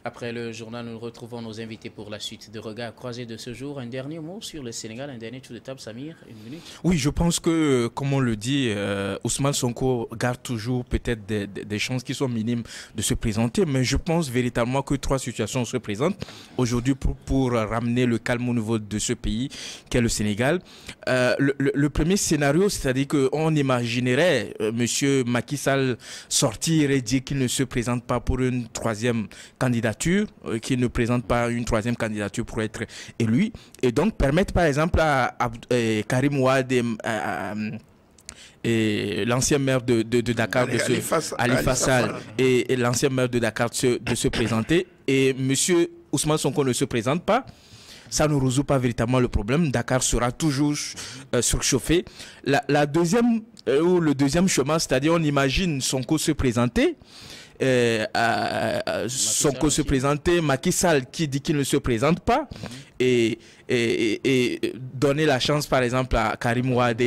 Après le journal, nous retrouvons nos invités pour la suite de Regard croisé de ce jour. Un dernier mot sur le Sénégal, un dernier tour de table, Samir, une minute. Oui, je pense que, comme on le dit, Ousmane Sonko garde toujours peut-être des chances qui sont minimes de se présenter, mais je pense véritablement que trois situations se présentent aujourd'hui pour ramener le calme au niveau de ce pays qu'est le Sénégal. Le premier scénario, c'est-à-dire qu'on imaginerait Monsieur Macky Sall sortir et dire qu'il ne se présente pas pour une troisième candidature, qu'il ne présente pas une troisième candidature pour être élu, et donc permettre par exemple à Karim Wade et l'ancien maire de Dakar, Ali Sall, et l'ancien maire de Dakar de se présenter, et monsieur Ousmane Sonko ne se présente pas. Ça ne résout pas véritablement le problème. Dakar sera toujours surchauffé. La deuxième, ou le deuxième chemin, c'est-à-dire on imagine Sonko se présenter, Sonko se présenter, Macky Sall qui dit qu'il ne se présente pas, et donner la chance par exemple à Karim Wade,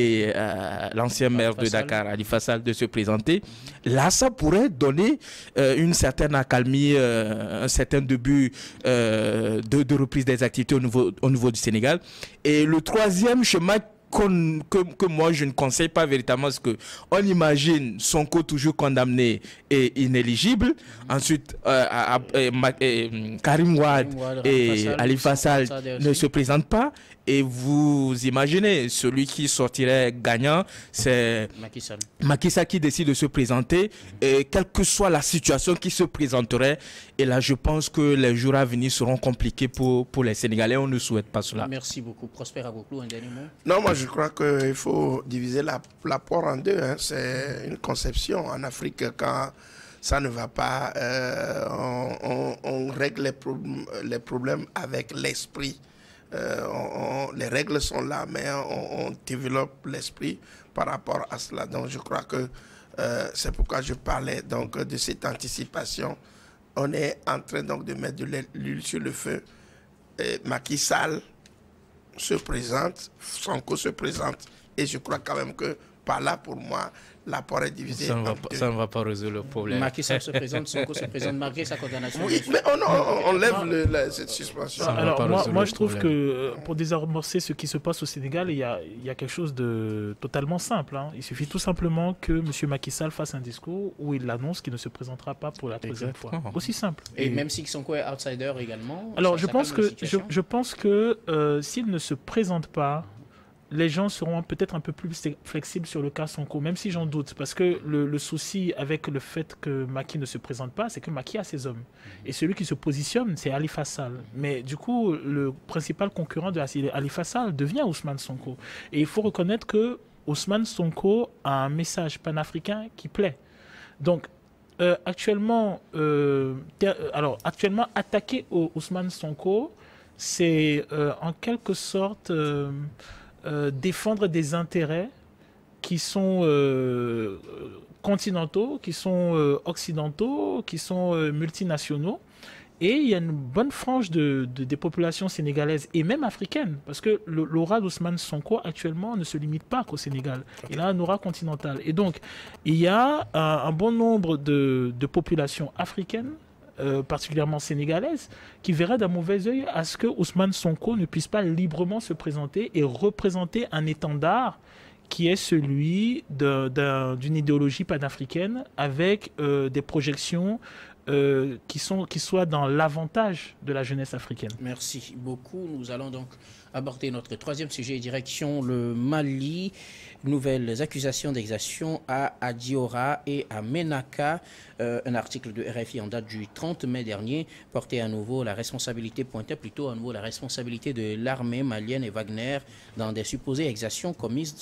l'ancien maire de Dakar, Ali Sall, de se présenter. Là, ça pourrait donner une certaine accalmie, un certain début de reprise des activités au niveau du Sénégal. Et le troisième chemin que moi je ne conseille pas véritablement, parce que on imagine Sonko toujours condamné et inéligible, ensuite Karim Wade et Ali Sall ne se présentent pas, et vous imaginez celui qui sortirait gagnant, c'est Macky Sall qui décide de se présenter, et quelle que soit la situation qui se présenterait. Et là je pense que les jours à venir seront compliqués pour les Sénégalais. On ne souhaite pas cela. Merci beaucoup. Prosper Agboklou, un dernier mot. Non, moi je crois qu'il faut diviser la poire en deux. Hein. C'est une conception. En Afrique, quand ça ne va pas, on règle les problèmes avec l'esprit. Les règles sont là, mais on développe l'esprit par rapport à cela. Donc je crois que c'est pourquoi je parlais donc de cette anticipation. On est en train donc de mettre de l'huile sur le feu. Macky Sall se présente, Sonko se présente, et je crois quand même que par là, pour moi, la poire est divisée. Ça ne va pas résoudre le problème. Macky Sall se présente, Sonko se présente malgré sa condamnation. Oui, mais on lève cette suspension. Alors, moi je trouve que pour désamorcer ce qui se passe au Sénégal, il y a quelque chose de totalement simple. Hein. Il suffit tout simplement que M. Macky Sall fasse un discours où il annonce qu'il ne se présentera pas pour la troisième fois. Aussi simple. Et même si Sonko est outsider également. Alors je pense que s'il ne se présente pas, les gens seront peut-être un peu plus flexibles sur le cas Sonko, même si j'en doute. Parce que le souci avec le fait que Macky ne se présente pas, c'est que Macky a ses hommes. Et celui qui se positionne, c'est Ali Sall. Mais du coup, le principal concurrent de Ali Sall devient Ousmane Sonko. Et il faut reconnaître que Ousmane Sonko a un message panafricain qui plaît. Donc, actuellement, attaquer Ousmane Sonko, c'est en quelque sorte défendre des intérêts qui sont continentaux, qui sont occidentaux, qui sont multinationaux. Et il y a une bonne frange des populations sénégalaises et même africaines, parce que l'aura d'Ousmane Sonko actuellement ne se limite pas qu'au Sénégal. Il a un aura continental. Et donc, il y a un bon nombre de populations africaines, particulièrement sénégalaise, qui verrait d'un mauvais œil à ce que Ousmane Sonko ne puisse pas librement se présenter et représenter un étendard qui est celui d'une idéologie panafricaine avec des projections qui soient dans l'avantage de la jeunesse africaine. Merci beaucoup. Nous allons donc aborder notre troisième sujet, direction le Mali. Nouvelles accusations d'exaction à Adiora et à Menaka. Un article de RFI en date du 30 mai dernier pointait à nouveau la responsabilité de l'armée malienne et Wagner dans des supposées exactions commises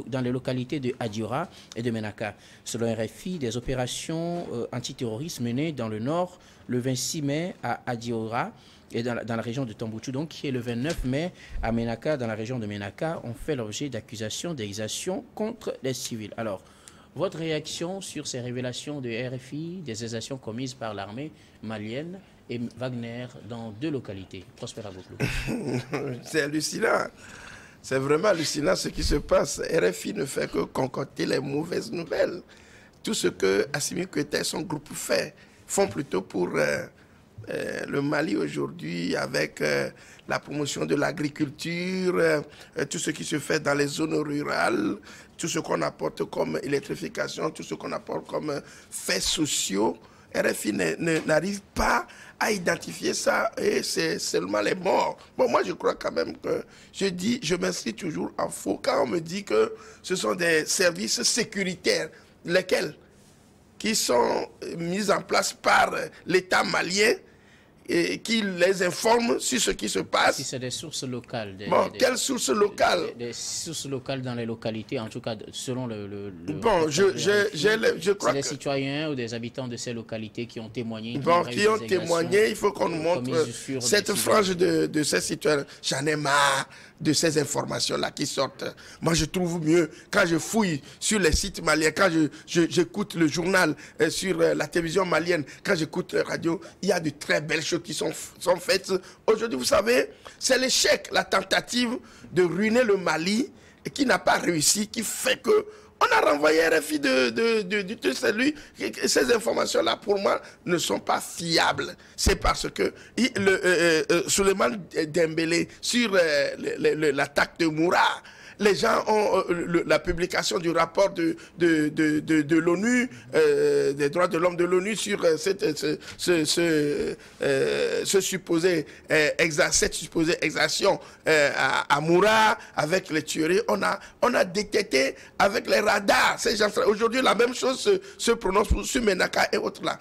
dans les localités de Adiora et de Menaka. Selon RFI, des opérations antiterroristes menées dans le nord le 26 mai à Adiora et dans la région de Tombouctou, donc, qui est le 29 mai à Menaka, dans la région de Menaka, ont fait l'objet d'accusations d'exactions contre les civils. Alors, votre réaction sur ces révélations de RFI, des exactions commises par l'armée malienne et Wagner dans deux localités? Prosper Agboklou. C'est hallucinant. C'est vraiment hallucinant ce qui se passe. RFI ne fait que concocter les mauvaises nouvelles. Tout ce que Assimi Goïta et son groupe font plutôt pour Le Mali aujourd'hui, avec la promotion de l'agriculture, tout ce qui se fait dans les zones rurales, tout ce qu'on apporte comme électrification, tout ce qu'on apporte comme faits sociaux, RFI n'arrive pas à identifier ça et c'est seulement les morts. Bon, moi je crois quand même que je m'inscris toujours en faux quand on me dit que ce sont des services sécuritaires, lesquels qui sont mis en place par l'État malien et qui les informent sur ce qui se passe. Si c'est des sources locales. Quelles sources locales? Des sources locales dans les localités, en tout cas selon le bon, je crois que des citoyens ou des habitants de ces localités qui ont témoigné. Qui ont témoigné, il faut qu'on nous montre cette frange de ces citoyens. J'en ai marre de ces informations-là qui sortent. Moi, je trouve mieux quand je fouille sur les sites maliens, quand j'écoute le journal sur la télévision malienne, quand j'écoute la radio, il y a de très belles choses qui sont faites. Aujourd'hui, vous savez, c'est l'échec, la tentative de ruiner le Mali et qui n'a pas réussi, qui fait que on a renvoyé RFI de celui. Ces informations-là, pour moi, ne sont pas fiables. C'est parce que Souleymane Dembélé, sur l'attaque de Moura, les gens ont la publication du rapport de l'ONU, des droits de l'homme de l'ONU sur cette supposée exaction à Moura, avec les tueries. On a détecté avec les radars. Aujourd'hui, la même chose se prononce sur Menaka et autres là.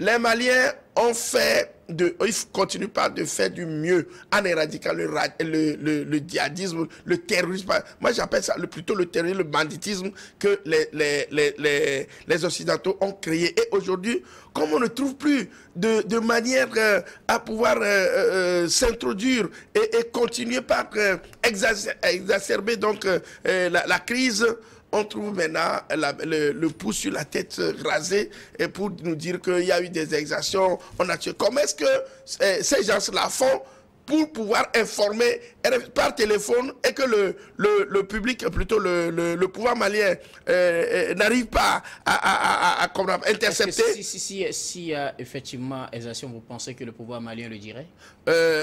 Les Maliens ont fait, ils continuent pas de faire du mieux en éradiquant le djihadisme, le terrorisme. Moi, j'appelle ça plutôt le terrorisme, le banditisme que les Occidentaux ont créé. Et aujourd'hui, comme on ne trouve plus de manière à pouvoir s'introduire et continuer par exacerber donc la crise, on trouve maintenant le pouce sur la tête rasé et pour nous dire qu'il y a eu des exactions, on a tué. Comment est-ce que ces gens-là font pour pouvoir informer par téléphone et que le public, plutôt le pouvoir malien, n'arrive pas à intercepter? Si y a effectivement exaction, vous pensez que le pouvoir malien le dirait?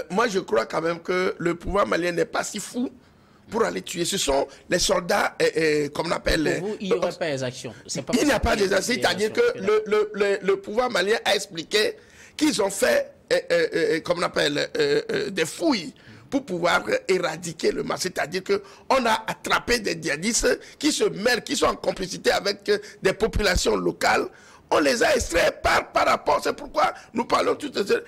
Moi, je crois quand même que le pouvoir malien n'est pas si fou pour aller tuer. Ce sont les soldats, comme on appelle... Pour vous, il n'y aurait pas d'exaction. Il n'y a pas d'exaction, c'est-à-dire que le pouvoir malien a expliqué qu'ils ont fait, comme on appelle, des fouilles pour pouvoir éradiquer le mal. C'est-à-dire qu'on a attrapé des djihadistes qui se mêlent, qui sont en complicité avec des populations locales. On les a extraits par rapport. C'est pourquoi nous parlons tout de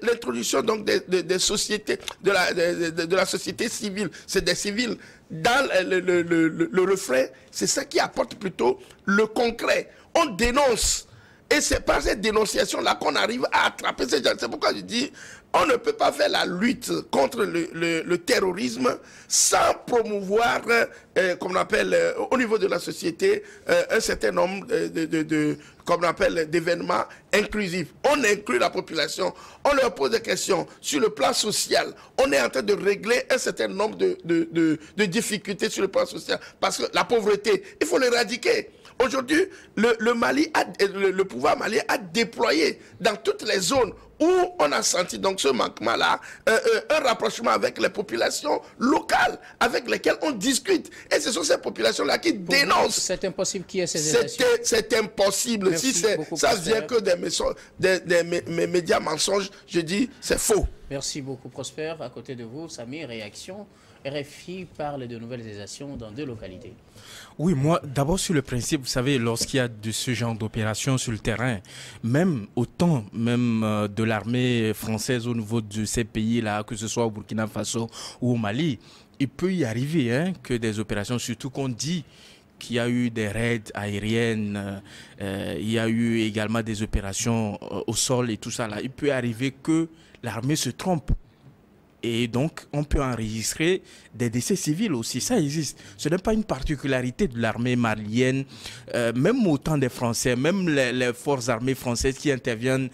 l'introduction donc des sociétés, de la société civile. C'est des civils. Dans le refrain, c'est ça qui apporte plutôt le concret. On dénonce. Et c'est par cette dénonciation-là qu'on arrive à attraper ces gens. C'est pourquoi je dis, on ne peut pas faire la lutte contre le terrorisme sans promouvoir, comme on appelle, au niveau de la société, un certain nombre comme on appelle, d'événements inclusifs. On inclut la population, on leur pose des questions. Sur le plan social, on est en train de régler un certain nombre de difficultés sur le plan social. Parce que la pauvreté, il faut l'éradiquer. Aujourd'hui, le pouvoir malien a déployé dans toutes les zones où on a senti donc ce manquement-là, un rapprochement avec les populations locales avec lesquelles on discute. Et ce sont ces populations-là qui dénoncent. C'est impossible qu'il y ait ces élections. C'est impossible. Merci si ça vient que des médias mensonges, je dis c'est faux. Merci beaucoup, Prosper. À côté de vous, Samy, réaction. RFI parle de nouvelles actions dans 2 localités. Oui, moi, d'abord sur le principe, vous savez, lorsqu'il y a de ce genre d'opération sur le terrain, même autant de l'armée française au niveau de ces pays-là, que ce soit au Burkina Faso ou au Mali, il peut y arriver que des opérations, surtout qu'on dit qu'il y a eu des raids aériennes, il y a eu également des opérations au sol et tout ça là. Il peut arriver que l'armée se trompe Et donc, on peut enregistrer des décès civils aussi. Ça existe. Ce n'est pas une particularité de l'armée malienne. Même au temps des Français, même les forces armées françaises qui interviennent,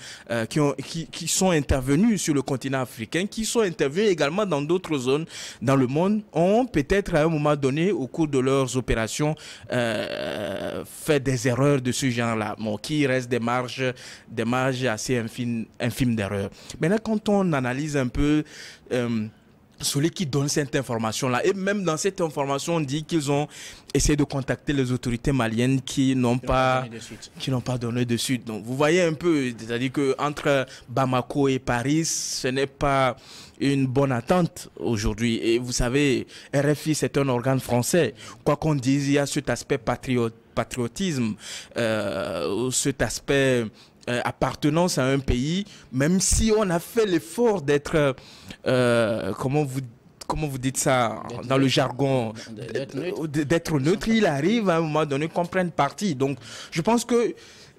qui sont intervenues sur le continent africain, qui sont intervenues également dans d'autres zones dans le monde, ont peut-être à un moment donné, au cours de leurs opérations, fait des erreurs de ce genre-là, bon, qui restent des marges assez infimes d'erreurs. Maintenant, quand on analyse un peu celui qui donne cette information-là, et même dans cette information, on dit qu'ils ont essayé de contacter les autorités maliennes qui n'ont pas donné de suite. Donc, vous voyez un peu, c'est-à-dire qu'entre Bamako et Paris, ce n'est pas une bonne attente aujourd'hui. Et vous savez, RFI, c'est un organe français. Quoi qu'on dise, il y a cet aspect patriotisme, cet aspect appartenance à un pays, même si on a fait l'effort d'être, comment vous dites ça dans le jargon, d'être neutre, il arrive à un moment donné qu'on prenne parti. Donc, je pense que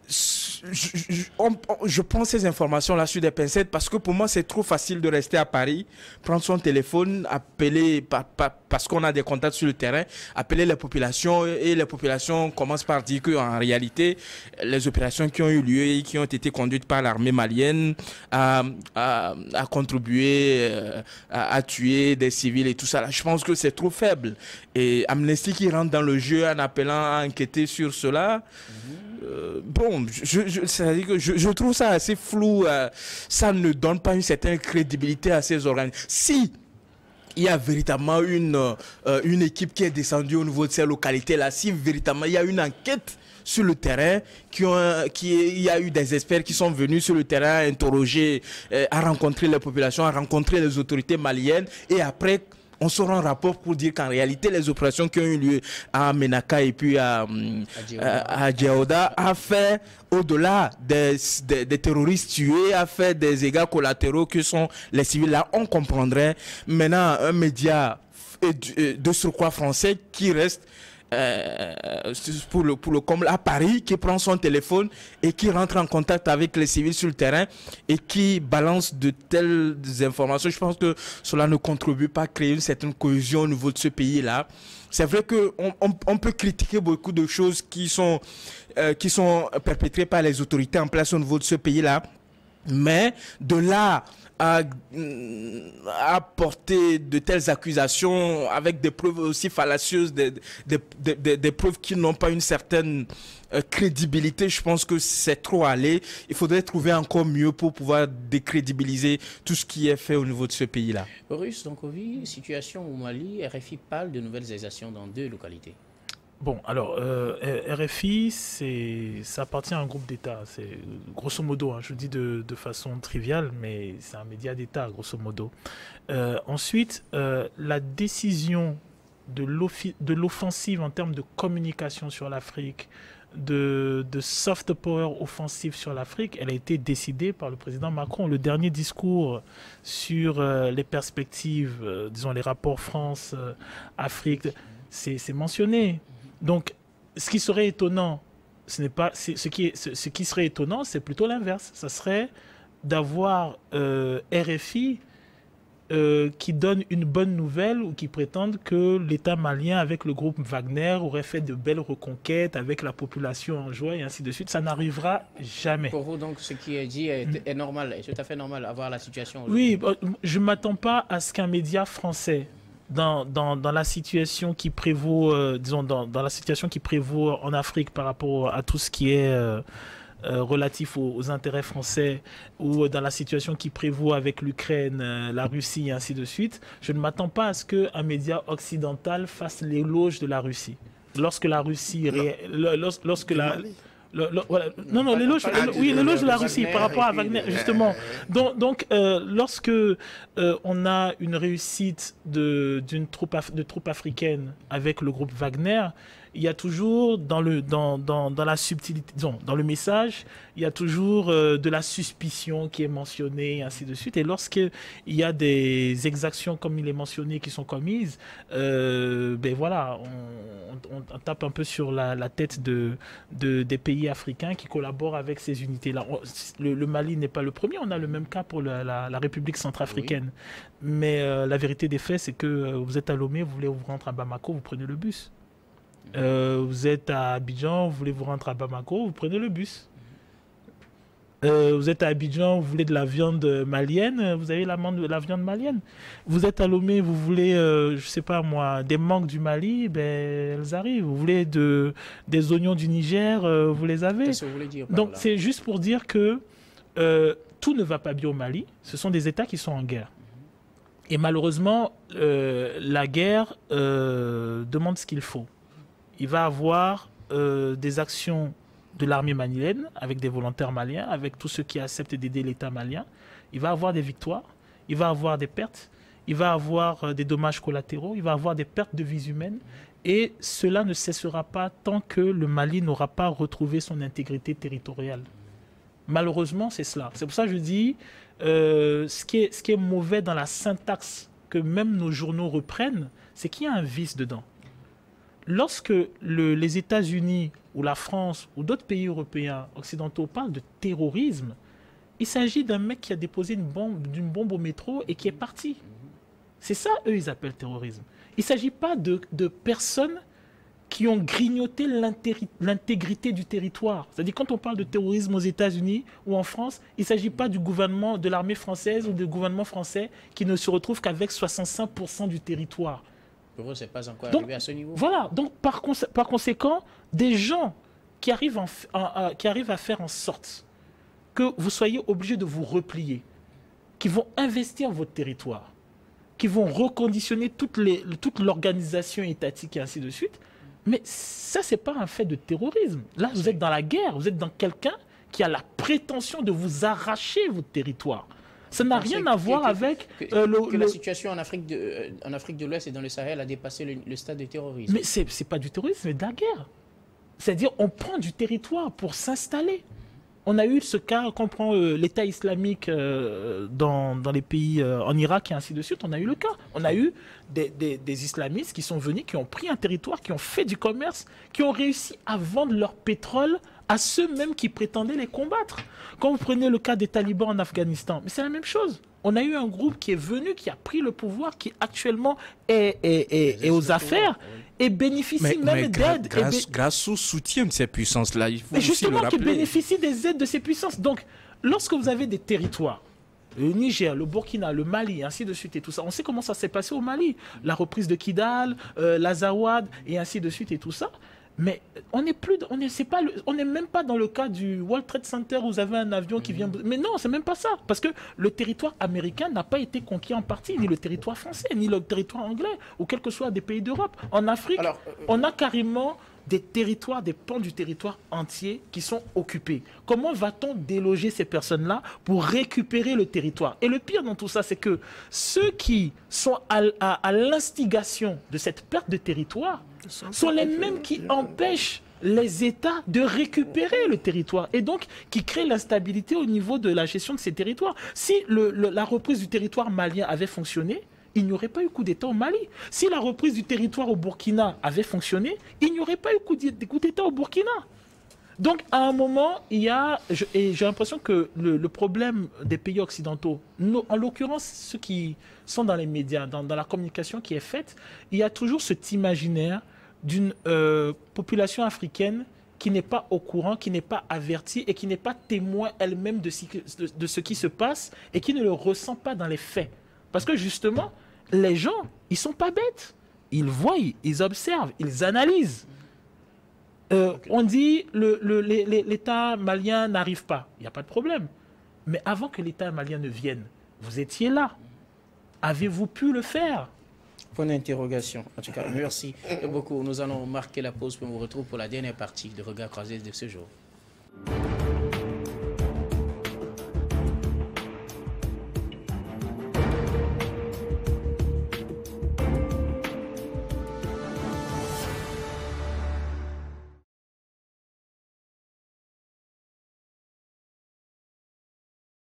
je prends ces informations-là sur des pincettes parce que pour moi, c'est trop facile de rester à Paris, prendre son téléphone, appeler, parce qu'on a des contacts sur le terrain, appeler les populations et les populations commencent par dire qu'en réalité, les opérations qui ont eu lieu et qui ont été conduites par l'armée malienne à contribuer à tuer des civils et tout ça. Là, je pense que c'est trop faible. Et Amnesty qui rentre dans le jeu en appelant à enquêter sur cela, bon, c'est-à-dire que je trouve ça assez flou. Ça ne donne pas une certaine crédibilité à ces organes. Si il y a véritablement une équipe qui est descendue au niveau de ces localités-là, si véritablement il y a une enquête sur le terrain, il y a eu des experts qui sont venus sur le terrain interroger, à rencontrer les populations, à rencontrer les autorités maliennes, et après on sort un rapport pour dire qu'en réalité, les opérations qui ont eu lieu à Menaka et puis à Djaouda a fait, au-delà des terroristes tués, a fait des dégâts collatéraux que sont les civils. Là, on comprendrait. Maintenant, un média de surcroît français qui reste pour le comble à Paris, qui prend son téléphone et qui rentre en contact avec les civils sur le terrain et qui balance de telles informations. Je pense que cela ne contribue pas à créer une certaine cohésion au niveau de ce pays-là. C'est vrai qu'on peut critiquer beaucoup de choses qui sont perpétrées par les autorités en place au niveau de ce pays-là, mais de là à porter de telles accusations avec des preuves aussi fallacieuses, des preuves qui n'ont pas une certaine crédibilité, je pense que c'est trop allé. Il faudrait trouver encore mieux pour pouvoir décrédibiliser tout ce qui est fait au niveau de ce pays-là. Boris Donkovi, situation au Mali, RFI parle de nouvelles exactions dans 2 localités. Bon, alors, RFI, ça appartient à un groupe d'État. C'est grosso modo, hein, je le dis de façon triviale, mais c'est un média d'État, grosso modo. Ensuite, la décision de l'offensive en termes de communication sur l'Afrique, de soft power offensive sur l'Afrique, elle a été décidée par le président Macron. Le dernier discours sur les perspectives, disons les rapports France-Afrique, c'est mentionné. Donc, ce qui serait étonnant, ce qui serait étonnant, c'est plutôt l'inverse. Ça serait d'avoir RFI qui donne une bonne nouvelle ou qui prétendent que l'État malien avec le groupe Wagner aurait fait de belles reconquêtes avec la population en joie et ainsi de suite. Ça n'arrivera jamais. Pour vous, donc, ce qui est dit est normal, est tout à fait normal à voir la situation aujourd'hui. Oui, je ne m'attends pas à ce qu'un média français dans la situation qui prévaut, disons, dans la situation qui prévaut en Afrique par rapport à tout ce qui est relatif aux intérêts français, ou dans la situation qui prévaut avec l'Ukraine, la Russie et ainsi de suite, je ne m'attends pas à ce qu'un média occidental fasse l'éloge de la Russie. Lorsque la Russie... l'éloge de la Russie par rapport à Wagner, justement. Donc, lorsque on a une réussite de troupes africaines avec le groupe Wagner, il y a toujours dans la subtilité, disons, dans le message, il y a toujours de la suspicion qui est mentionnée, et ainsi de suite. Et lorsqu'il y a des exactions, comme il est mentionné, qui sont commises, ben voilà, on tape un peu sur la tête des pays africains qui collaborent avec ces unités-là. Le Mali n'est pas le premier, on a le même cas pour la République centrafricaine. Oui. Mais la vérité des faits, c'est que vous êtes à Lomé, vous voulez vous rendre à Bamako, vous prenez le bus. Vous êtes à Abidjan, vous voulez vous rendre à Bamako, vous prenez le bus. Vous êtes à Abidjan, vous voulez de la viande malienne, vous avez la viande malienne. Vous êtes à Lomé, vous voulez, je sais pas moi, des mangues du Mali, ben elles arrivent. Vous voulez des oignons du Niger, vous les avez. Qu'est-ce que vous voulez dire par Donc là? c'est juste pour dire que tout ne va pas bien au Mali. Ce sont des États qui sont en guerre. Et malheureusement, la guerre demande ce qu'il faut. Il va y avoir des actions de l'armée malienne, avec des volontaires maliens, avec tous ceux qui acceptent d'aider l'État malien. Il va y avoir des victoires, il va y avoir des pertes, il va y avoir des dommages collatéraux, il va y avoir des pertes de vies humaines. Et cela ne cessera pas tant que le Mali n'aura pas retrouvé son intégrité territoriale. Malheureusement, c'est cela. C'est pour ça que je dis, ce qui est mauvais dans la syntaxe que même nos journaux reprennent, c'est qu'il y a un vice dedans. Lorsque les États-Unis ou la France ou d'autres pays européens occidentaux parlent de terrorisme, il s'agit d'un mec qui a déposé une bombe au métro et qui est parti. C'est ça, eux, ils appellent terrorisme. Il ne s'agit pas de personnes qui ont grignoté l'intégrité du territoire. C'est-à-dire, quand on parle de terrorisme aux États-Unis ou en France, il ne s'agit pas du gouvernement, de l'armée française ou du gouvernement français qui ne se retrouve qu'avec 65% du territoire. Pour eux, ce n'est pas encore arrivé à ce niveau. Voilà. Donc, par conséquent, des gens qui arrivent à faire en sorte que vous soyez obligés de vous replier, qui vont investir votre territoire, qui vont reconditionner toute l'organisation étatique et ainsi de suite. Mais ça, ce n'est pas un fait de terrorisme. Là, vous êtes dans la guerre, vous êtes dans quelqu'un qui a la prétention de vous arracher votre territoire. Ça n'a rien à voir avec... la situation en Afrique de l'Ouest et dans le Sahel a dépassé le stade de terrorisme. Mais ce n'est pas du terrorisme, c'est de la guerre. C'est-à-dire, on prend du territoire pour s'installer. On a eu ce cas, quand on prend l'État islamique dans les pays, en Irak et ainsi de suite, on a eu le cas. On a eu des islamistes qui sont venus, qui ont pris un territoire, qui ont fait du commerce, qui ont réussi à vendre leur pétrole à ceux-mêmes qui prétendaient les combattre. Quand vous prenez le cas des talibans en Afghanistan, mais c'est la même chose. On a eu un groupe qui est venu, qui a pris le pouvoir, qui actuellement est aux affaires et bénéficie même d'aide. Grâce au soutien de ces puissances-là, il faut aussi le justement, rappeler. qui bénéficie des aides de ces puissances. Donc, lorsque vous avez des territoires, le Niger, le Burkina, le Mali, ainsi de suite et tout ça, on sait comment ça s'est passé au Mali. La reprise de Kidal, l'Azawad et ainsi de suite et tout ça. Mais on n'est même pas dans le cas du World Trade Center où vous avez un avion qui vient... Mais non, c'est même pas ça. Parce que le territoire américain n'a pas été conquis en partie, ni le territoire français, ni le territoire anglais, ou quel que soit des pays d'Europe. En Afrique, on a carrément des territoires, des pans du territoire entier qui sont occupés. Comment va-t-on déloger ces personnes-là pour récupérer le territoire? Et le pire dans tout ça, c'est que ceux qui sont à l'instigation de cette perte de territoire sont les mêmes qui empêchent les États de récupérer le territoire et donc qui créent l'instabilité au niveau de la gestion de ces territoires. Si la reprise du territoire malien avait fonctionné, il n'y aurait pas eu coup d'État au Mali. Si la reprise du territoire au Burkina avait fonctionné, il n'y aurait pas eu coup d'État au Burkina. Donc, à un moment, et j'ai l'impression que le problème des pays occidentaux, en l'occurrence ceux qui sont dans les médias, dans la communication qui est faite, il y a toujours cet imaginaire d'une population africaine qui n'est pas au courant, qui n'est pas avertie et qui n'est pas témoin elle-même de ce qui se passe et qui ne le ressent pas dans les faits. Parce que justement, les gens, ils ne sont pas bêtes. Ils voient, ils observent, ils analysent. On dit l'État malien n'arrive pas. Il n'y a pas de problème. Mais avant que l'État malien ne vienne, vous étiez là. Avez-vous pu le faire? Point d'interrogation. En tout cas, merci beaucoup. Nous allons marquer la pause pour vous retrouver pour la dernière partie de Regard croisé de ce jour.